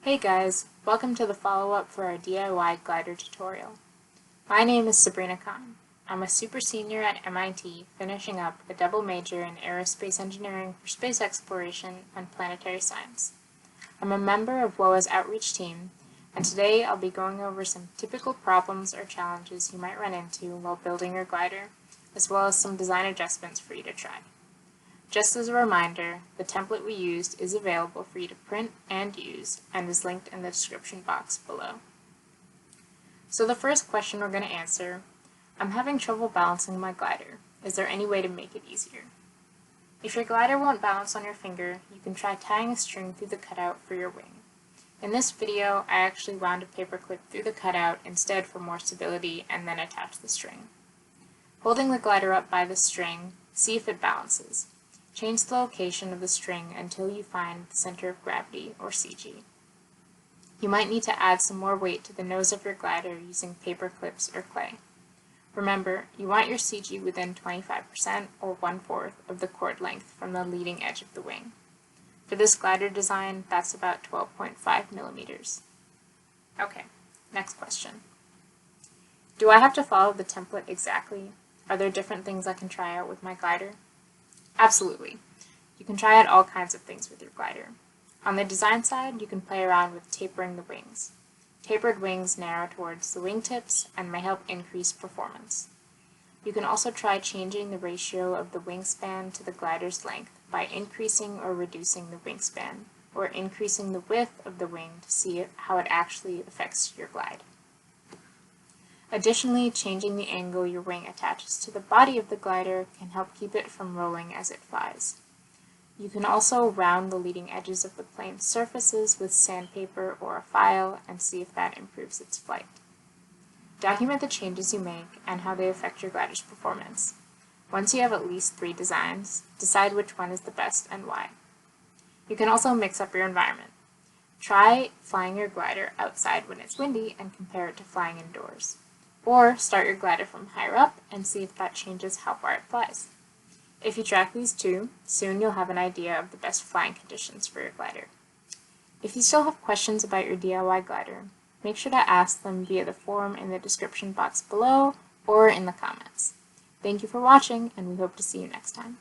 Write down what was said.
Hey guys, welcome to the follow-up for our DIY glider tutorial. My name is Sabrina Khan. I'm a super senior at MIT, finishing up a double major in aerospace engineering for space exploration and planetary science. I'm a member of WOA's outreach team, and today I'll be going over some typical problems or challenges you might run into while building your glider, as well as some design adjustments for you to try. Just as a reminder, the template we used is available for you to print and use and is linked in the description box below. So the first question we're going to answer, I'm having trouble balancing my glider. Is there any way to make it easier? If your glider won't balance on your finger, you can try tying a string through the cutout for your wing. In this video, I actually wound a paper clip through the cutout instead for more stability and then attached the string. Holding the glider up by the string, see if it balances. Change the location of the string until you find the center of gravity, or CG. You might need to add some more weight to the nose of your glider using paper clips or clay. Remember, you want your CG within 25% or 1/4 of the chord length from the leading edge of the wing. For this glider design, that's about 12.5 millimeters. Okay, next question. Do I have to follow the template exactly? Are there different things I can try out with my glider? Absolutely. You can try out all kinds of things with your glider. On the design side, you can play around with tapering the wings. Tapered wings narrow towards the wingtips and may help increase performance. You can also try changing the ratio of the wingspan to the glider's length by increasing or reducing the wingspan, or increasing the width of the wing to see how it actually affects your glide. Additionally, changing the angle your wing attaches to the body of the glider can help keep it from rolling as it flies. You can also round the leading edges of the plane's surfaces with sandpaper or a file and see if that improves its flight. Document the changes you make and how they affect your glider's performance. Once you have at least 3 designs, decide which one is the best and why. You can also mix up your environment. Try flying your glider outside when it's windy and compare it to flying indoors. Or start your glider from higher up and see if that changes how far it flies. If you track these two, soon you'll have an idea of the best flying conditions for your glider. If you still have questions about your DIY glider, make sure to ask them via the form in the description box below or in the comments. Thank you for watching, and we hope to see you next time.